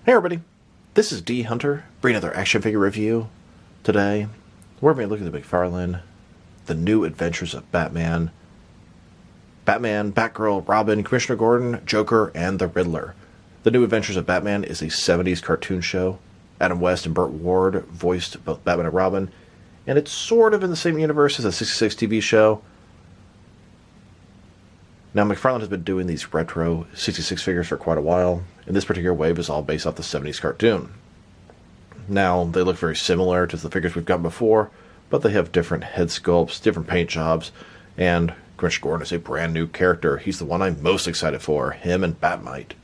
Hey everybody, this is D Hunter, bringing another action figure review. Today, we're going to be looking at McFarlane, The New Adventures of Batman, Batgirl, Robin, Commissioner Gordon, Joker, and the Riddler. The New Adventures of Batman is a 70s cartoon show. Adam West and Burt Ward voiced both Batman and Robin, and it's sort of in the same universe as a 66 TV show. Now, McFarlane has been doing these retro 66 figures for quite a while, and this particular wave is all based off the 70s cartoon. Now, they look very similar to the figures we've got before, but they have different head sculpts, different paint jobs, and Commissioner Gordon is a brand new character. He's the one I'm most excited for, him and Bat-Mite.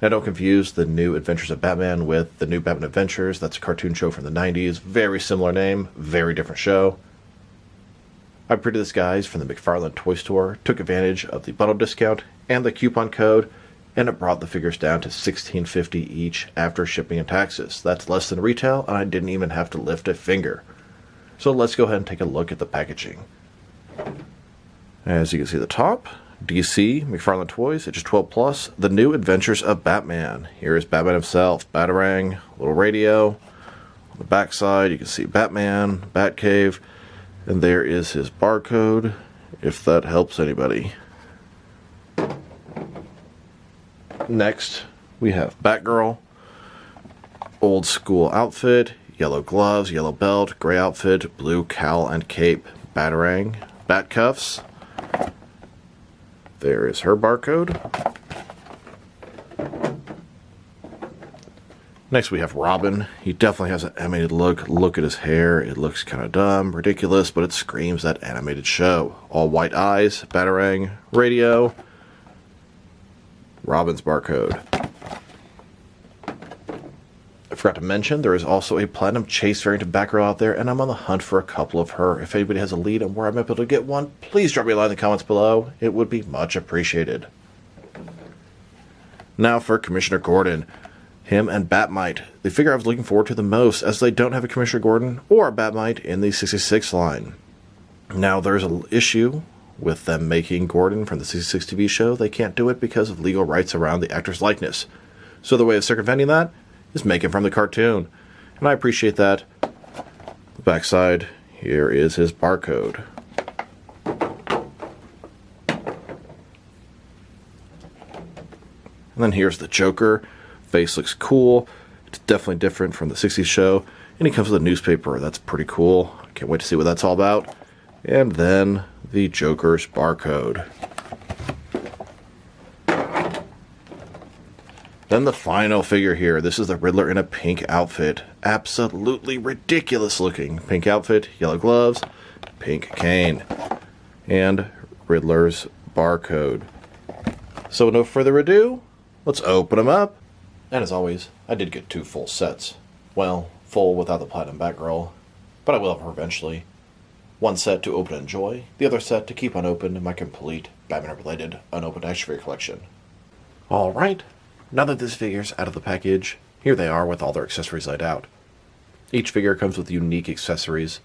Now, don't confuse the New Adventures of Batman with the New Batman Adventures. That's a cartoon show from the 90s. Very similar name, very different show. I printed this guys from the McFarlane Toy Store, took advantage of the bundle discount and the coupon code, and it brought the figures down to $16.50 each after shipping and taxes. That's less than retail, and I didn't even have to lift a finger. So let's go ahead and take a look at the packaging. As you can see at the top, DC, McFarlane Toys, ages 12 plus, The New Adventures of Batman. Here is Batman himself, Batarang, little radio. On the back side, you can see Batman, Batcave, and there is his barcode, if that helps anybody. Next, we have Batgirl. Old school outfit, yellow gloves, yellow belt, gray outfit, blue cowl and cape. Batarang, bat cuffs. There is her barcode. Next we have Robin. He definitely has an animated look. Look at his hair. It looks kind of dumb, ridiculous, but it screams that animated show. All white eyes, Batarang, radio, Robin's barcode. I forgot to mention, there is also a Platinum Chase variant of Batgirl out there, and I'm on the hunt for a couple of her. If anybody has a lead on where I might be able to get one, please drop me a line in the comments below. It would be much appreciated. Now for Commissioner Gordon. Him and Bat-Mite, the figure I was looking forward to the most, as they don't have a Commissioner Gordon or a Bat-Mite in the 66 line. Now, there's an issue with them making Gordon from the 66 TV show. They can't do it because of legal rights around the actor's likeness. So the way of circumventing that is make him from the cartoon. And I appreciate that. The backside, here is his barcode. And then here's the Joker. Face looks cool. It's definitely different from the 60s show. And he comes with a newspaper. That's pretty cool. I can't wait to see what that's all about. And then the Joker's barcode. Then the final figure here. This is the Riddler in a pink outfit. Absolutely ridiculous looking. Pink outfit, yellow gloves, pink cane. And Riddler's barcode. So no further ado, let's open them up. And as always, I did get 2 full sets. Well, full without the Platinum Batgirl, but I will have her eventually. One set to open and enjoy, the other set to keep unopened in my complete Batman-related unopened action figure collection. Alright, now that this figure's out of the package, here they are with all their accessories laid out. Each figure comes with unique accessories.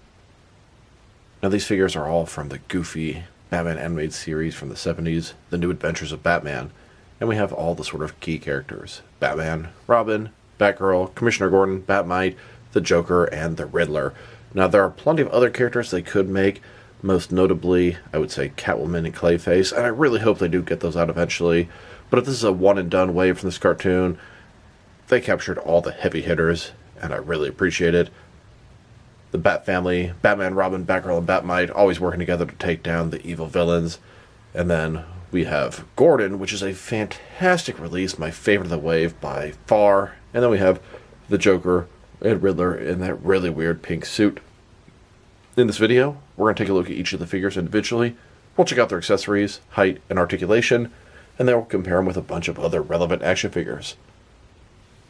Now these figures are all from the goofy Batman animated series from the 70s, The New Adventures of Batman. And we have all the sort of key characters. Batman, Robin, Batgirl, Commissioner Gordon, Bat-Mite, the Joker, and the Riddler. Now, there are plenty of other characters they could make. Most notably, I would say Catwoman and Clayface. And I really hope they do get those out eventually. But if this is a one-and-done wave from this cartoon, they captured all the heavy hitters. And I really appreciate it. The Bat family, Batman, Robin, Batgirl, and Bat-Mite, always working together to take down the evil villains. And then we have Gordon, which is a fantastic release, my favorite of the wave by far. And then we have the Joker and Riddler in that really weird pink suit. In this video, we're going to take a look at each of the figures individually. We'll check out their accessories, height, and articulation, and then we'll compare them with a bunch of other relevant action figures.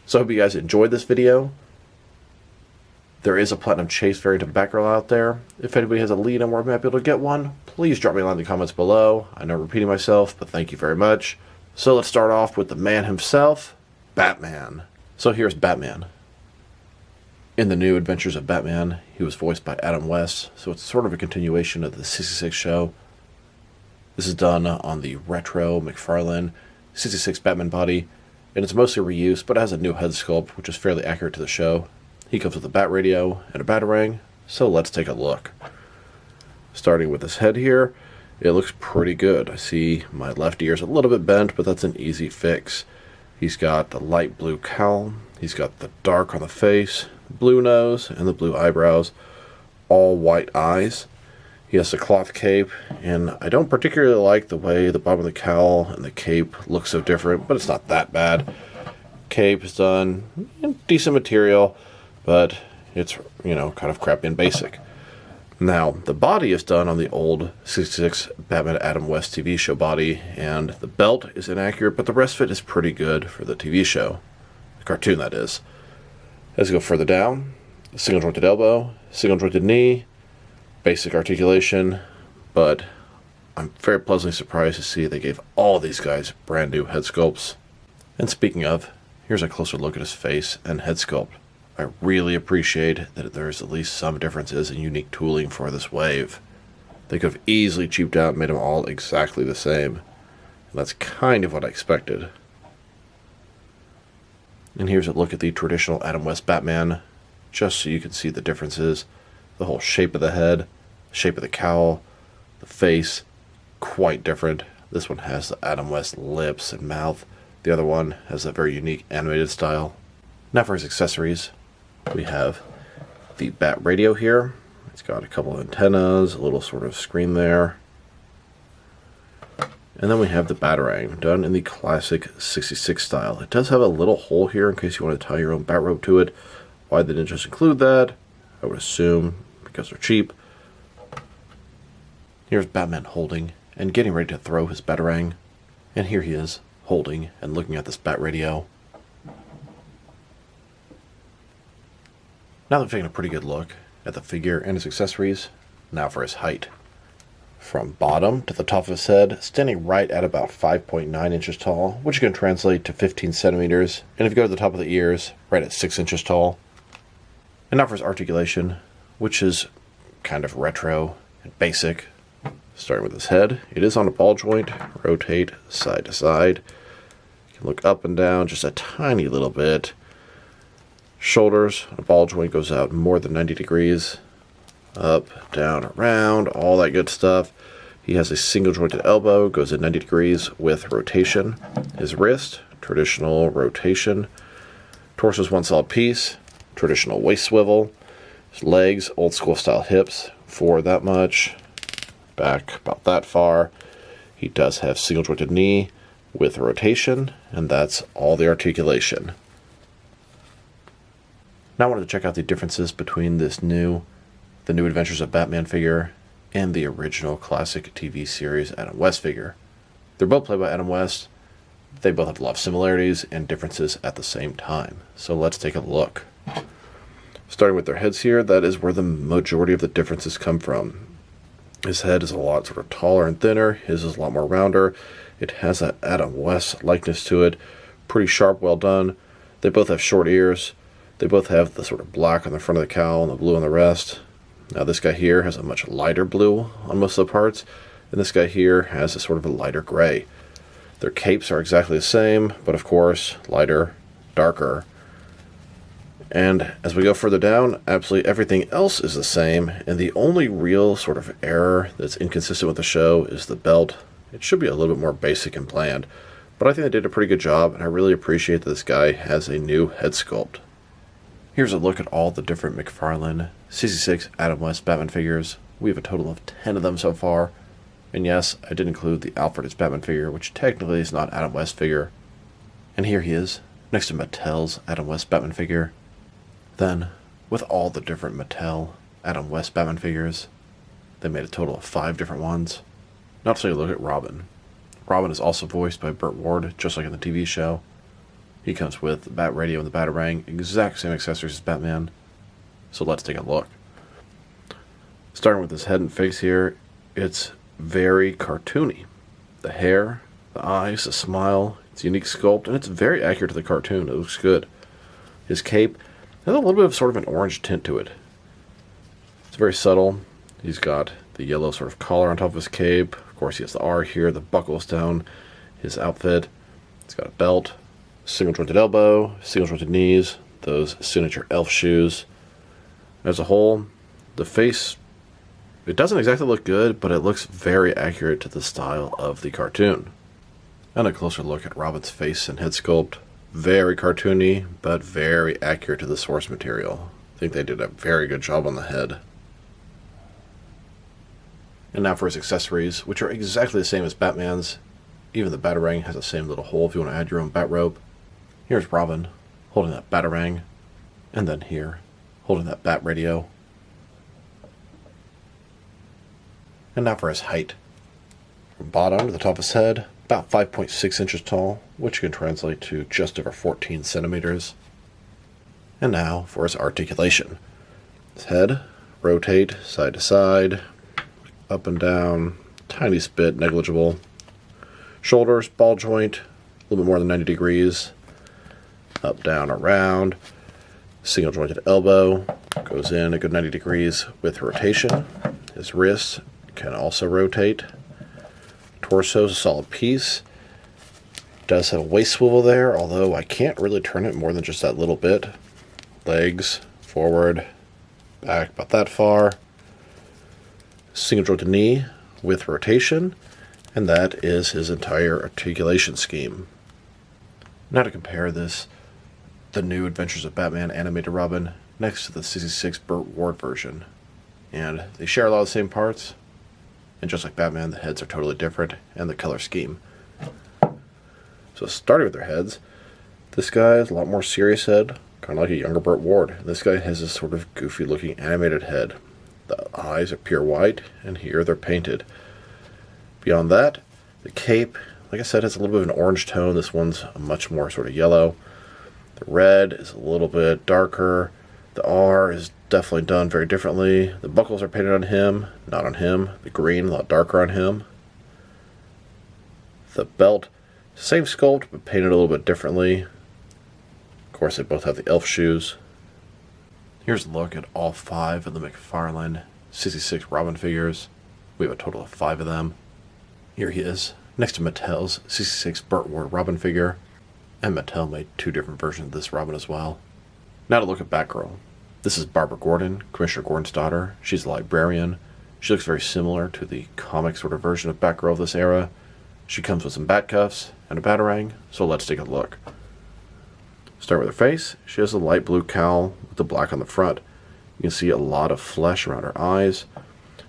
So I hope you guys enjoyed this video. There is a Platinum Chase variant of Batgirl out there. If anybody has a lead on where I might be able to get one, please drop me a line in the comments below. I know I'm repeating myself, but thank you very much. So let's start off with the man himself, Batman. So here's Batman. In the New Adventures of Batman, he was voiced by Adam West, so it's sort of a continuation of the 66 show. This is done on the retro McFarlane 66 Batman body, and it's mostly reused, but it has a new head sculpt, which is fairly accurate to the show. He comes with a bat radio and a batarang, so let's take a look. Starting with his head here, it looks pretty good. I see my left ear's a little bit bent, but that's an easy fix. He's got the light blue cowl, he's got the dark on the face, blue nose, and the blue eyebrows, all white eyes. He has a cloth cape, and I don't particularly like the way the bottom of the cowl and the cape look so different, but it's not that bad. Cape is done in decent material, but it's, kind of crappy and basic. Now, the body is done on the old 66 Batman Adam West TV show body, and the belt is inaccurate, but the rest of it is pretty good for the TV show. The cartoon, that is. As we go further down, single jointed elbow, single jointed knee, basic articulation, but I'm very pleasantly surprised to see they gave all these guys brand new head sculpts. And speaking of, here's a closer look at his face and head sculpt. I really appreciate that there's at least some differences in unique tooling for this wave. They could have easily cheaped out and made them all exactly the same. And that's kind of what I expected. And here's a look at the traditional Adam West Batman, just so you can see the differences. The whole shape of the head, shape of the cowl, the face, quite different. This one has the Adam West lips and mouth. The other one has a very unique animated style. Now for his accessories, we have the bat radio here. It's got a couple of antennas, a little sort of screen there. And then we have the batarang, done in the classic 66 style. It does have a little hole here in case you want to tie your own bat rope to it. Why they didn't just include that, I would assume because they're cheap. Here's Batman holding and getting ready to throw his batarang. And here he is, holding and looking at this bat radio. Now that we've taken a pretty good look at the figure and his accessories, now for his height. From bottom to the top of his head, standing right at about 5.9 inches tall, which can translate to 15 centimeters. And if you go to the top of the ears, right at 6 inches tall. And now for his articulation, which is kind of retro and basic. Starting with his head, it is on a ball joint, rotate side to side. You can look up and down just a tiny little bit. Shoulders, a ball joint goes out more than 90 degrees. Up, down, around, all that good stuff. He has a single jointed elbow, goes at 90 degrees with rotation. His wrist, traditional rotation. Torso is one solid piece, traditional waist swivel. His legs, old school style hips, forward that much, back about that far. He does have single jointed knee with rotation, and that's all the articulation. Now I wanted to check out the differences between the New Adventures of Batman figure and the original classic TV series Adam West figure. They're both played by Adam West. They both have a lot of similarities and differences at the same time. So let's take a look. Starting with their heads here, that is where the majority of the differences come from. His head is a lot sort of taller and thinner. His is a lot more rounder. It has that Adam West likeness to it. Pretty sharp, well done. They both have short ears. They both have the sort of black on the front of the cowl and the blue on the rest. Now this guy here has a much lighter blue on most of the parts, and this guy here has a sort of a lighter gray. Their capes are exactly the same, but of course, lighter, darker. And as we go further down, absolutely everything else is the same, and the only real sort of error that's inconsistent with the show is the belt. It should be a little bit more basic and bland, but I think they did a pretty good job, and I really appreciate that this guy has a new head sculpt. Here's a look at all the different McFarlane 66 Adam West Batman figures. We have a total of 10 of them so far. And yes, I did include the Alfred's Batman figure, which technically is not Adam West figure. And here he is, next to Mattel's Adam West Batman figure. Then, with all the different Mattel Adam West Batman figures, they made a total of 5 different ones. Now let's take a look at Robin. Robin is also voiced by Burt Ward, just like in the TV show. He comes with the bat radio and the batarang, exact same accessories as Batman. So let's take a look. Starting with his head and face here, it's very cartoony. The hair, the eyes, the smile, it's a unique sculpt, and it's very accurate to the cartoon. It looks good. His cape has a little bit of sort of an orange tint to it. It's very subtle. He's got the yellow sort of collar on top of his cape. Of course, he has the R here, the buckles down his outfit. He's got a belt, single jointed elbow, single jointed knees, those signature elf shoes. As a whole, the face, it doesn't exactly look good, but it looks very accurate to the style of the cartoon. And a closer look at Robin's face and head sculpt. Very cartoony, but very accurate to the source material. I think they did a very good job on the head. And now for his accessories, which are exactly the same as Batman's. Even the Batarang has the same little hole if you want to add your own bat rope. Here's Robin, holding that Batarang. And then here, holding that bat radio. And now for his height. From bottom to the top of his head, about 5.6 inches tall, which can translate to just over 14 centimeters. And now for his articulation. His head, rotate side to side, up and down, tiny bit negligible. Shoulders, ball joint, a little bit more than 90 degrees. Up, down, around. Single jointed elbow, goes in a good 90 degrees with rotation. His wrists can also rotate. Torso is a solid piece. Does have a waist swivel there, although I can't really turn it more than just that little bit. Legs, forward, back about that far. Single jointed knee with rotation, and that is his entire articulation scheme. Now to compare this, the New Adventures of Batman animated Robin next to the 66 Burt Ward version. And they share a lot of the same parts, and just like Batman, the heads are totally different, and the color scheme. So starting with their heads, this guy has a lot more serious head, kind of like a younger Burt Ward. And this guy has this sort of goofy looking animated head. The eyes are pure white, and here they're painted. Beyond that, the cape, like I said, has a little bit of an orange tone. This one's a much more sort of yellow. The red is a little bit darker. The R is definitely done very differently. The buckles are painted on him, not on him. The green, a lot darker on him. The belt, same sculpt, but painted a little bit differently. Of course, they both have the elf shoes. Here's a look at all 5 of the McFarlane 66 Robin figures. We have a total of 5 of them. Here he is, next to Mattel's 66 Burt Ward Robin figure. And Mattel made 2 different versions of this Robin as well. Now to look at Batgirl. This is Barbara Gordon, Commissioner Gordon's daughter. She's a librarian. She looks very similar to the comic sort of version of Batgirl of this era. She comes with some bat cuffs and a Batarang, so let's take a look. Start with her face. She has a light blue cowl with the black on the front. You can see a lot of flesh around her eyes.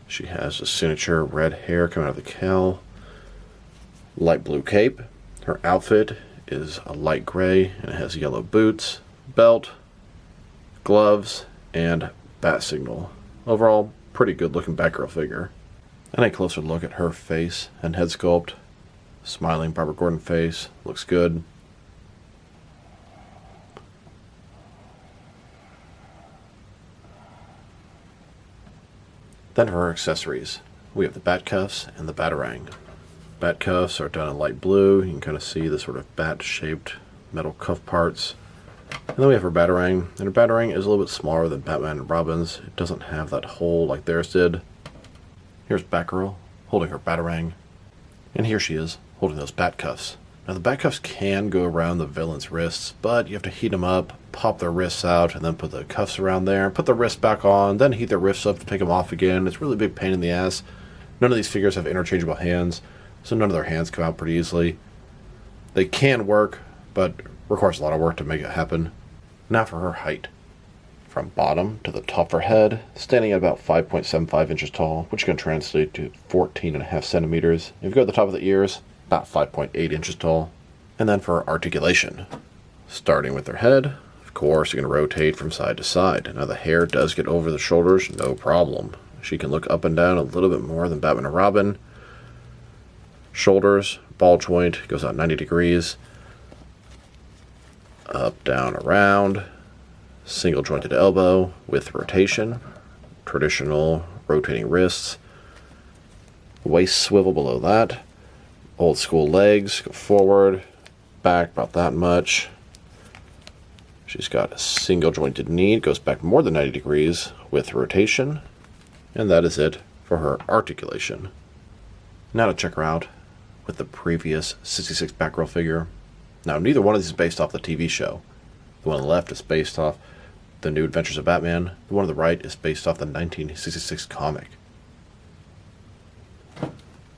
She has a signature red hair coming out of the cowl. Light blue cape. Her outfit is a light gray and it has yellow boots, belt, gloves, and bat signal. Overall, pretty good looking Batgirl figure. And a closer look at her face and head sculpt. Smiling Barbara Gordon face, looks good. Then for her accessories, we have the bat cuffs and the Batarang. Bat cuffs are done in light blue. You can kind of see the sort of bat-shaped metal cuff parts. And then we have her Batarang, and her Batarang is a little bit smaller than Batman and Robin's. It doesn't have that hole like theirs did. Here's Batgirl, holding her Batarang. And here she is, holding those bat cuffs. Now the bat cuffs can go around the villain's wrists, but you have to heat them up, pop their wrists out, and then put the cuffs around there, put the wrists back on, then heat their wrists up to take them off again. It's a really big pain in the ass. None of these figures have interchangeable hands, so none of their hands come out pretty easily. They can work, but requires a lot of work to make it happen. Now for her height. From bottom to the top of her head, standing at about 5.75 inches tall, which can translate to 14.5 centimeters. If you go to the top of the ears, about 5.8 inches tall. And then for her articulation. Starting with her head, of course, you're going to rotate from side to side. Now the hair does get over the shoulders, no problem. She can look up and down a little bit more than Batman and Robin. Shoulders, ball joint, goes out 90 degrees. Up, down, around. Single jointed elbow with rotation. Traditional rotating wrists. Waist swivel below that. Old school legs, go forward, back about that much. She's got a single jointed knee, it goes back more than 90 degrees with rotation. And that is it for her articulation. Now to check her out with the previous 66 Batgirl figure. Now, neither one of these is based off the TV show. The one on the left is based off The New Adventures of Batman. The one on the right is based off the 1966 comic.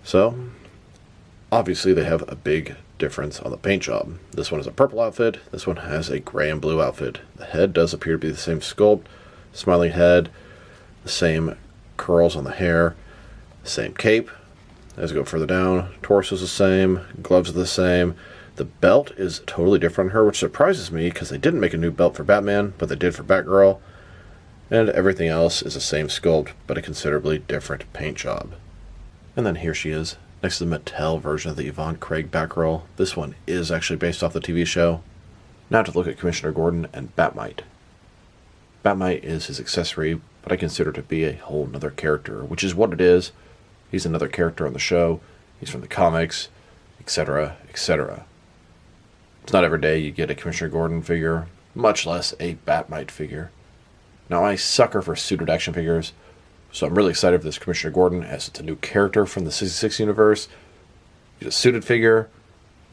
So, obviously they have a big difference on the paint job. This one is a purple outfit. This one has a gray and blue outfit. The head does appear to be the same sculpt. Smiling head. The same curls on the hair. Same cape. As we go further down, torso is the same. Gloves are the same. The belt is totally different on her, which surprises me because they didn't make a new belt for Batman, but they did for Batgirl. And everything else is the same sculpt, but a considerably different paint job. And then here she is, next to the Mattel version of the Yvonne Craig Batgirl. This one is actually based off the TV show. Now to look at Commissioner Gordon and Bat-Mite. Bat-Mite is his accessory, but I consider it to be a whole nother character, which is what it is. He's another character on the show. He's from the comics, etc., etc. It's not every day you get a Commissioner Gordon figure, much less a Bat-Mite figure. Now, I sucker for suited action figures, so I'm really excited for this Commissioner Gordon, as it's a new character from the 66 universe. He's a suited figure.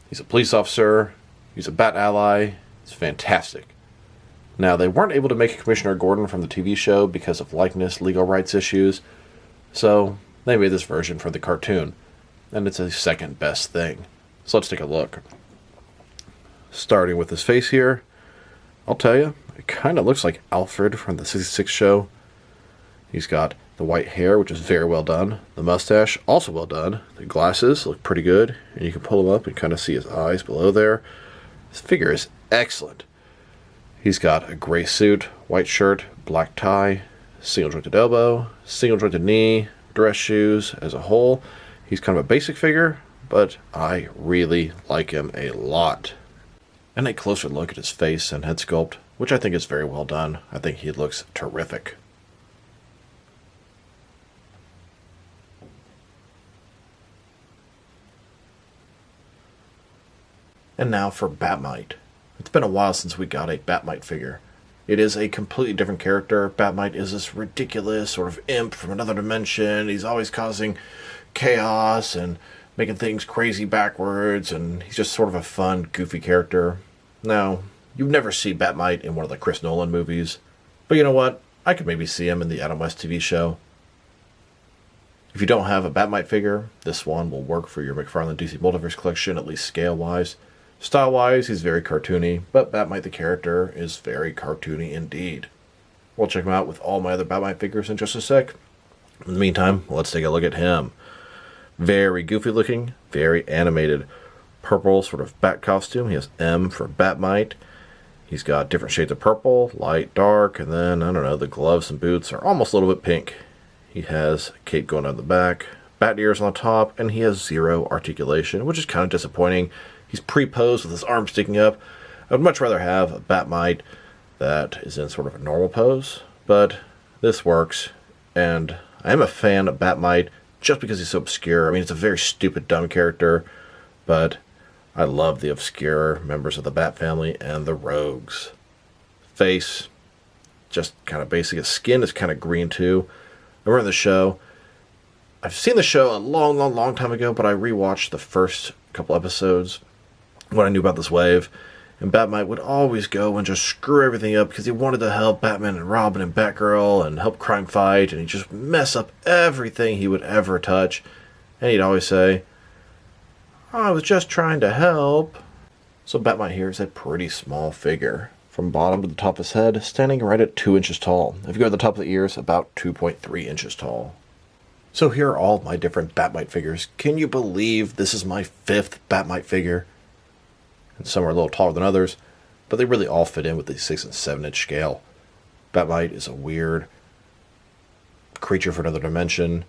He's a police officer. He's a Bat ally. It's fantastic. Now, they weren't able to make a Commissioner Gordon from the TV show because of likeness, legal rights issues, so they made this version for the cartoon, and it's a second best thing. So let's take a look. Starting with his face here, I'll tell you, it kind of looks like Alfred from the 66 show. He's got the white hair, which is very well done. The mustache, also well done. The glasses look pretty good, and you can pull them up and kind of see his eyes below there. His figure is excellent. He's got a gray suit, white shirt, black tie, single jointed elbow, single jointed knee, dress shoes. As a whole, he's kind of a basic figure, but I really like him a lot. And a closer look at his face and head sculpt, which I think is very well done. I think he looks terrific. And now for Bat-Mite. It's been a while since we got a Bat-Mite figure. It is a completely different character. Bat-Mite is this ridiculous sort of imp from another dimension. He's always causing chaos and making things crazy backwards, and he's just sort of a fun, goofy character. Now, you'd never see Bat-Mite in one of the Chris Nolan movies, but you know what? I could maybe see him in the Adam West TV show. If you don't have a Bat-Mite figure, this one will work for your McFarlane DC Multiverse collection, at least scale-wise. Style-wise, he's very cartoony, but Bat-Mite the character is very cartoony indeed. We'll check him out with all my other Bat-Mite figures in just a sec. In the meantime, let's take a look at him. Very goofy looking, very animated. Purple sort of bat costume. He has M for Bat-Mite. He's got different shades of purple, light, dark, and then, I don't know, the gloves and boots are almost a little bit pink. He has a cape going down the back, bat ears on the top, and he has zero articulation, which is kind of disappointing. He's pre-posed with his arm sticking up. I would much rather have a Bat-Mite that is in sort of a normal pose, but this works, and I am a fan of Bat-Mite just because he's so obscure. I mean, it's a very stupid, dumb character, but I love the obscure members of the Bat family and the Rogues. Face, just kind of basic. His skin is kind of green too. I remember the show. I've seen the show a long time ago, but I rewatched the first couple episodes when I knew about this wave. And Bat-Mite would always go and just screw everything up because he wanted to help Batman and Robin and Batgirl and help crime fight, and he'd just mess up everything he would ever touch. And he'd always say, I was just trying to help. So Bat-Mite here is a pretty small figure. From bottom to the top of his head, standing right at 2 inches tall. If you go to the top of the ears, about 2.3 inches tall. So here are all of my different Bat-Mite figures. Can you believe this is my 5th Bat-Mite figure? And some are a little taller than others, but they really all fit in with the 6 and 7 inch scale. Bat-Mite is a weird creature from another dimension.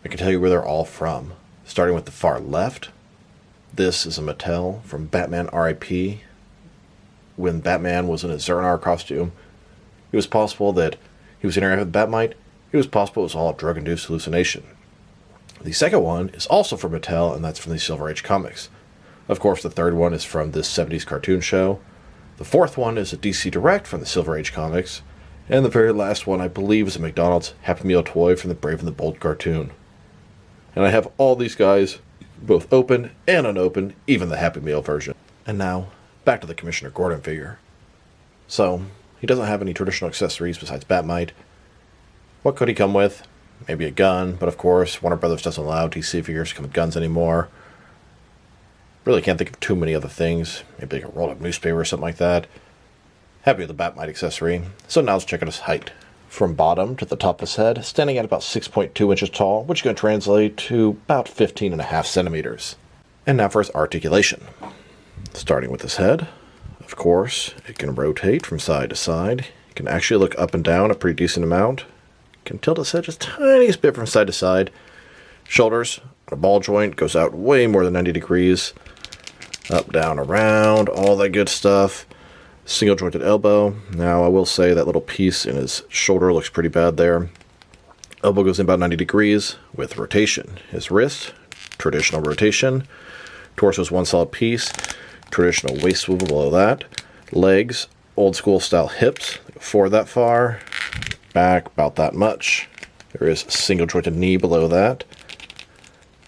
I can tell you where they're all from. Starting with the far left, this is a Mattel from Batman R.I.P. When Batman was in a Zernar costume, it was possible that he was interacting with Bat-Mite. It was possible it was all a drug-induced hallucination. The second one is also from Mattel, and that's from the Silver Age comics. Of course, the third one is from this 70s cartoon show. The fourth one is a DC Direct from the Silver Age comics. And the very last one, I believe, is a McDonald's Happy Meal toy from the Brave and the Bold cartoon. And I have all these guys both open and unopened, even the Happy Meal version. And now, back to the Commissioner Gordon figure. So, he doesn't have any traditional accessories besides Bat-Mite. What could he come with? Maybe a gun, but of course, Warner Brothers doesn't allow DC figures to come with guns anymore. Really can't think of too many other things. Maybe like a rolled up newspaper or something like that. Happy with the Bat-Mite accessory. So now let's check out his height. From bottom to the top of his head, standing at about 6.2 inches tall, which is going to translate to about 15.5 centimeters. And now for his articulation. Starting with his head, of course, it can rotate from side to side. It can actually look up and down a pretty decent amount. It can tilt its head just the tiniest bit from side to side. Shoulders, a ball joint, goes out way more than 90 degrees. Up, down, around, all that good stuff. Single jointed elbow. Now, I will say that little piece in his shoulder looks pretty bad there. Elbow goes in about 90 degrees with rotation. His wrist, traditional rotation. Torso is one solid piece. Traditional waist swivel below that. Legs, old school style hips. Forward that far. Back about that much. There is a single jointed knee below that.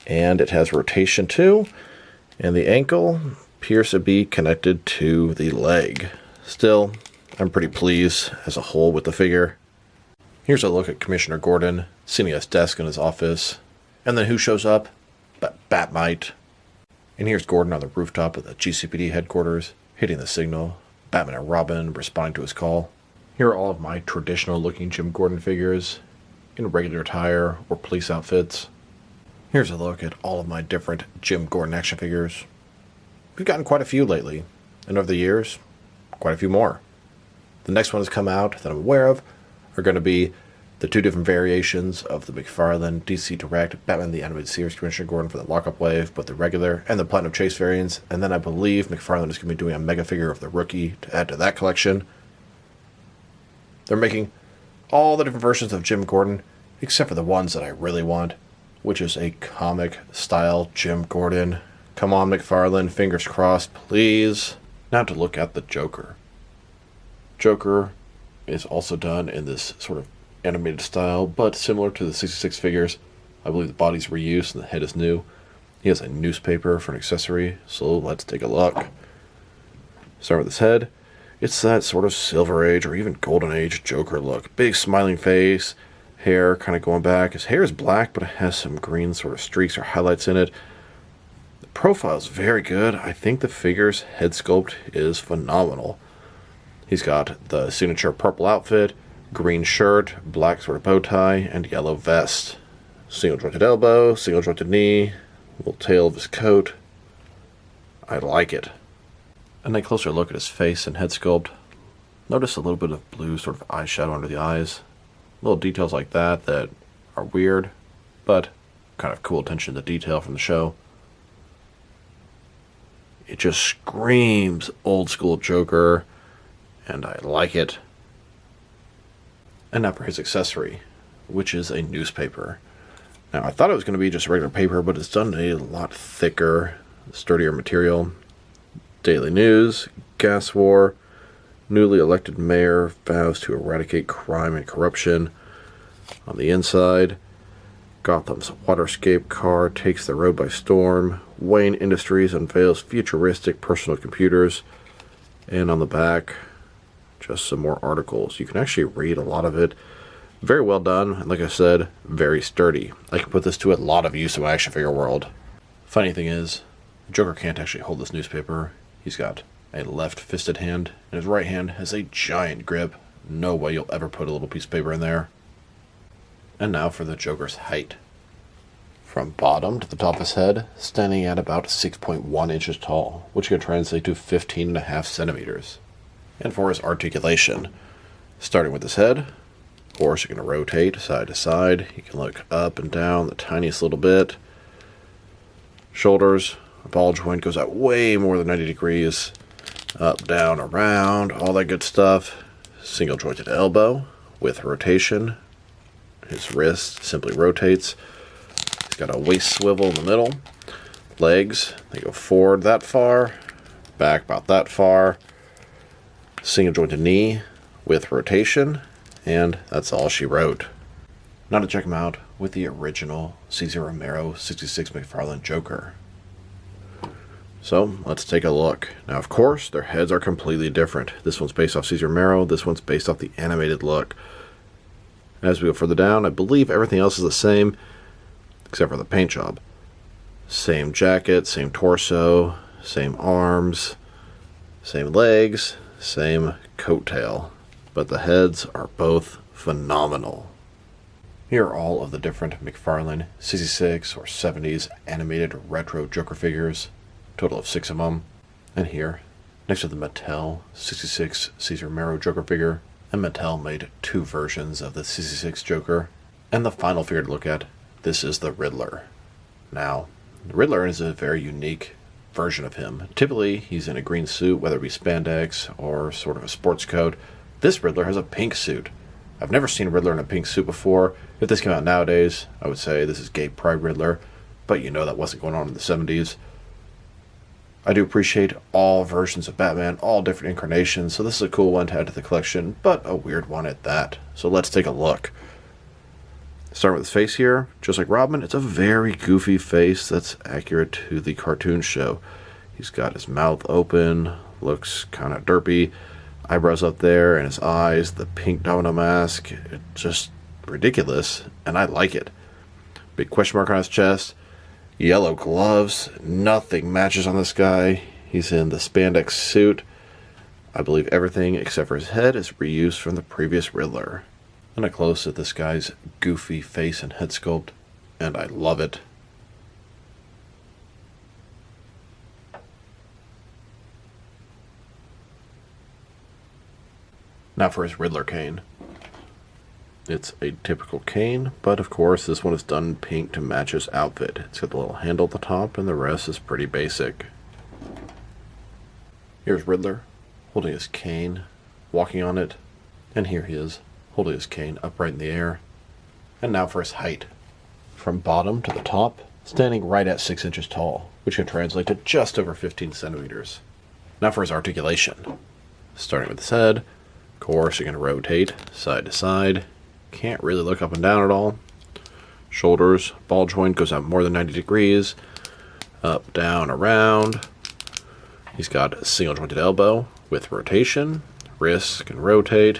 And it has rotation too. And the ankle appears to be connected to the leg. Still, I'm pretty pleased as a whole with the figure. Here's a look at Commissioner Gordon sitting at his desk in his office. And then who shows up? But Bat-Mite. And here's Gordon on the rooftop of the GCPD headquarters, hitting the signal. Batman and Robin responding to his call. Here are all of my traditional looking Jim Gordon figures in regular attire or police outfits. Here's a look at all of my different Jim Gordon action figures. We've gotten quite a few lately, and over the years, quite a few more. The next one that's come out that I'm aware of are going to be the two different variations of the McFarlane DC Direct Batman the Animated Series Commissioner Gordon for the lockup wave, both the regular and the Platinum Chase variants, and then I believe McFarlane is going to be doing a mega figure of the Rookie to add to that collection. They're making all the different versions of Jim Gordon, except for the ones that I really want, which is a comic-style Jim Gordon. Come on, McFarlane, fingers crossed, please. Now to look at the Joker. Joker is also done in this sort of animated style, but similar to the 66 figures. I believe the body's reused and the head is new. He has a newspaper for an accessory, so let's take a look. Start with his head. It's that sort of Silver Age or even Golden Age Joker look. Big smiling face, hair kind of going back. His hair is black, but it has some green sort of streaks or highlights in it. The profile is very good. I think the figure's head sculpt is phenomenal. He's got the signature purple outfit, green shirt, black sort of bow tie, and yellow vest. Single jointed elbow, single jointed knee, little tail of his coat. I like it. And a closer look at his face and head sculpt. Notice a little bit of blue sort of eyeshadow under the eyes. Little details like that that are weird, but kind of cool attention to detail from the show. It just screams old school Joker, and I like it. And now for his accessory, which is a newspaper. Now, I thought it was going to be just regular paper, but it's done a lot thicker, sturdier material. Daily News, Gas War, newly elected mayor vows to eradicate crime and corruption. On the inside, Gotham's waterscape car takes the road by storm. Wayne Industries unveils futuristic personal computers. And on the back, just some more articles. You can actually read a lot of it. Very well done, and like I said, very sturdy. I can put this to a lot of use in my action figure world. Funny thing is, Joker can't actually hold this newspaper. He's got a left-fisted hand, and his right hand has a giant grip. No way you'll ever put a little piece of paper in there. And now for the Joker's height. From bottom to the top of his head, standing at about 6.1 inches tall, which can translate to 15.5 centimeters. And for his articulation, starting with his head, of course you're going to rotate side to side. You can look up and down the tiniest little bit. Shoulders, a ball joint goes out way more than 90 degrees. Up, down, around, all that good stuff. Single jointed elbow with rotation. His wrist simply rotates. He's got a waist swivel in the middle. Legs, they go forward that far, back about that far. Single jointed knee with rotation, and that's all she wrote. Now to check him out with the original Cesar Romero 66 McFarlane Joker. So let's take a look. Now, of course, their heads are completely different. This one's based off Caesar Romero. This one's based off the animated look. As we go further down, I believe everything else is the same, except for the paint job. Same jacket, same torso, same arms, same legs, same coattail. But the heads are both phenomenal. Here are all of the different McFarlane 66 or 70s animated retro Joker figures. Total of 6 of them. And here, next to the Mattel 66 Caesar Romero Joker figure, and Mattel made 2 versions of the 66 Joker. And the final figure to look at, this is the Riddler. Now, the Riddler is a very unique version of him. Typically, he's in a green suit, whether it be spandex or sort of a sports coat. This Riddler has a pink suit. I've never seen Riddler in a pink suit before. If this came out nowadays, I would say this is gay pride Riddler, but you know that wasn't going on in the 70s. I do appreciate all versions of Batman, all different incarnations, so this is a cool one to add to the collection, but a weird one at that. So let's take a look. Starting with his face here, just like Robin, it's a very goofy face that's accurate to the cartoon show. He's got his mouth open, looks kind of derpy, eyebrows up there, and his eyes, the pink domino mask, it's just ridiculous, and I like it. Big question mark on his chest, yellow gloves, nothing matches on this guy. He's in the spandex suit. I believe everything except for his head is reused from the previous Riddler. And a close at this guy's goofy face and head sculpt, and I love it. Now for his Riddler cane. It's a typical cane, but of course this one is done in pink to match his outfit. It's got the little handle at the top, and the rest is pretty basic. Here's Riddler, holding his cane, walking on it, and here he is, holding his cane upright in the air. And now for his height. From bottom to the top, standing right at 6 inches tall, which can translate to just over 15 centimeters. Now for his articulation. Starting with his head, of course you're going to rotate side to side. Can't really look up and down at all. Shoulders, ball joint goes out more than 90 degrees. Up, down, around. He's got a single jointed elbow with rotation. Wrists can rotate.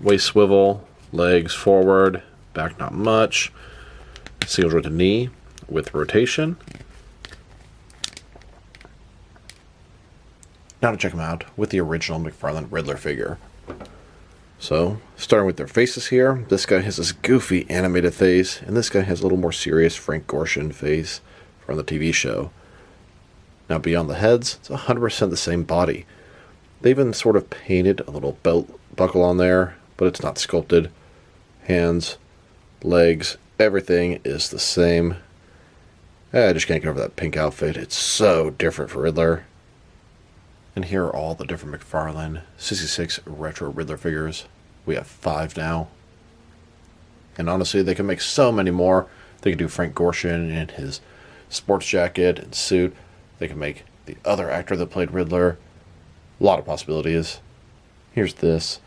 Waist swivel, legs forward, back not much. Single jointed knee with rotation. Now to check him out with the original McFarlane Riddler figure. So, starting with their faces here, this guy has this goofy animated face, and this guy has a little more serious Frank Gorshin face from the TV show. Now beyond the heads, it's 100% the same body. They even sort of painted a little belt buckle on there, but it's not sculpted. Hands, legs, everything is the same. I just can't get over that pink outfit. It's so different for Riddler. And here are all the different McFarlane 66 retro Riddler figures. We have 5 now. And honestly, they can make so many more. They could do Frank Gorshin in his sports jacket and suit. They can make the other actor that played Riddler. A lot of possibilities. Here's this.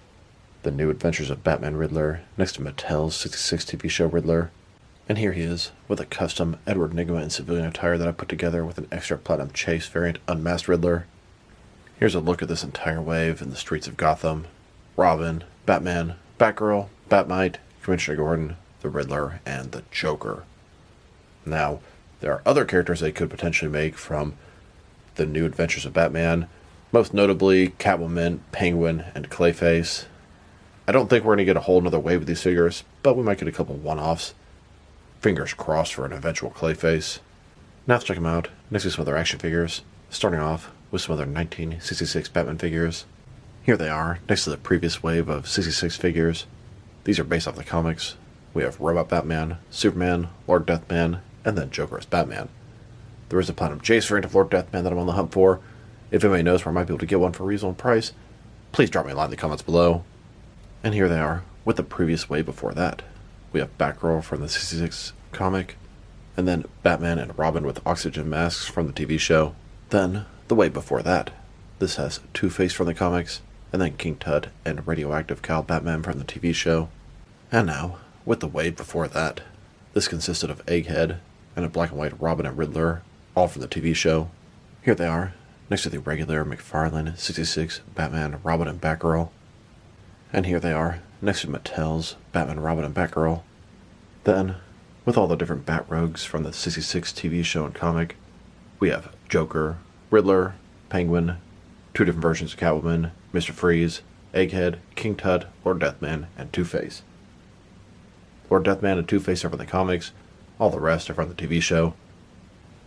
The New Adventures of Batman Riddler, next to Mattel's 66 TV show Riddler. And here he is, with a custom Edward Nygma in civilian attire that I put together with an extra Platinum Chase variant unmasked Riddler. Here's a look at this entire wave in the streets of Gotham. Robin, Batman, Batgirl, Bat-Mite, Commissioner Gordon, the Riddler, and the Joker. Now, there are other characters they could potentially make from the New Adventures of Batman, most notably Catwoman, Penguin, and Clayface. I don't think we're going to get a whole nother wave with these figures, but we might get a couple one-offs. Fingers crossed for an eventual Clayface. Now let's check them out next to some other action figures, starting off with some other 1966 Batman figures. Here they are, next to the previous wave of 66 figures. These are based off the comics. We have Robot Batman, Superman, Lord Deathman, and then Joker as Batman. There is a Platinum Chase variant of Lord Deathman that I'm on the hunt for. If anybody knows where I might be able to get one for a reasonable price, please drop me a line in the comments below. And here they are, with the previous wave before that. We have Batgirl from the 66 comic, and then Batman and Robin with oxygen masks from the TV show. Then, the wave before that. This has Two-Face from the comics, and then King Tut and Radioactive Kyle Batman from the TV show. And now, with the wave before that. This consisted of Egghead and a black and white Robin and Riddler, all from the TV show. Here they are, next to the regular McFarlane 66 Batman, Robin, and Batgirl. And here they are, next to Mattel's Batman, Robin, and Batgirl. Then, with all the different Bat Rogues from the 66 TV show and comic, we have Joker, Riddler, Penguin, 2 different versions of Catwoman, Mr. Freeze, Egghead, King Tut, Lord Deathman, and Two-Face. Lord Deathman and Two-Face are from the comics, all the rest are from the TV show.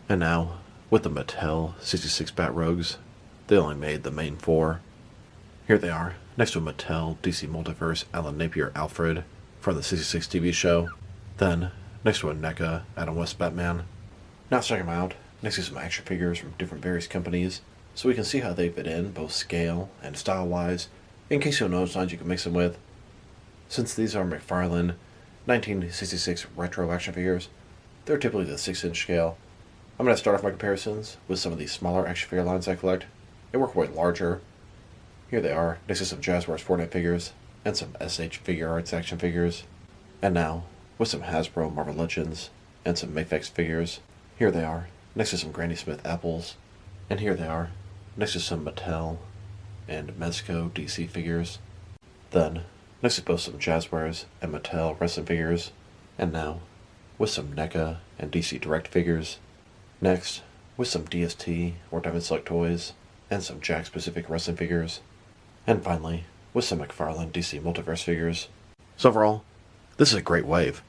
And now, with the Mattel 66 Bat Rogues, they only made the main 4. Here they are, next to a Mattel DC Multiverse Alan Napier Alfred from the 66 TV show. Then, next to a NECA Adam West Batman. Now let's check them out, next to some action figures from different various companies, so we can see how they fit in, both scale and style-wise, in case you don't know which lines you can mix them with. Since these are McFarlane 1966 retro action figures, they're typically the 6-inch scale. I'm going to start off my comparisons with some of these smaller action figure lines I collect. They work way larger. Here they are, next to some Jazzwares Fortnite figures, and some SH Figure Arts action figures. And now, with some Hasbro Marvel Legends, and some Mafex figures. Here they are, next to some Granny Smith apples. And here they are, next to some Mattel and Mezco DC figures. Then, next to both some Jazzwares and Mattel wrestling figures. And now, with some NECA and DC Direct figures. Next, with some DST or Diamond Select toys, and some Jack specific wrestling figures. And finally, with some McFarlane DC Multiverse figures. So overall, this is a great wave.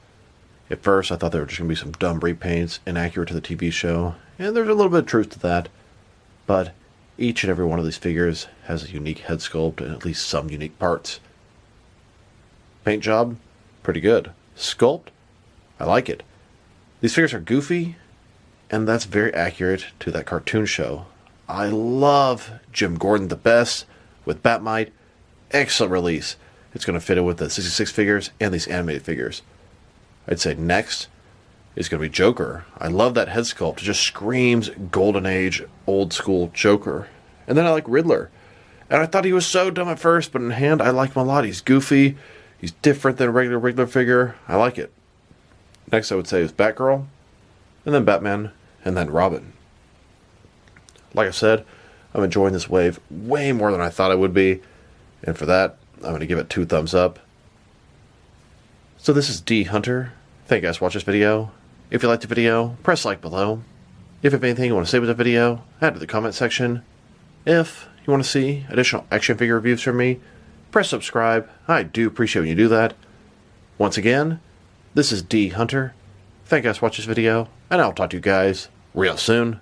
At first, I thought they were just going to be some dumb repaints, inaccurate to the TV show, and there's a little bit of truth to that. But each and every one of these figures has a unique head sculpt and at least some unique parts. Paint job, pretty good. Sculpt, I like it. These figures are goofy, and that's very accurate to that cartoon show. I love Jim Gordon the best with Bat-Mite. Excellent release. It's going to fit in with the 66 figures and these animated figures. I'd say next is going to be Joker. I love that head sculpt. It just screams Golden Age, old school Joker. And then I like Riddler. And I thought he was so dumb at first, but in hand, I like him a lot. He's goofy. He's different than a regular Riddler figure. I like it. Next, I would say is Batgirl, and then Batman, and then Robin. Like I said, I'm enjoying this wave way more than I thought I would be. And for that, I'm going to give it 2 thumbs up. So this is D Hunter. Thank you guys for watching this video. If you liked the video, press like below. If you have anything you want to say with the video, add to the comment section. If you want to see additional action figure reviews from me, press subscribe. I do appreciate when you do that. Once again, this is D Hunter. Thank you guys for watching this video, and I'll talk to you guys real soon.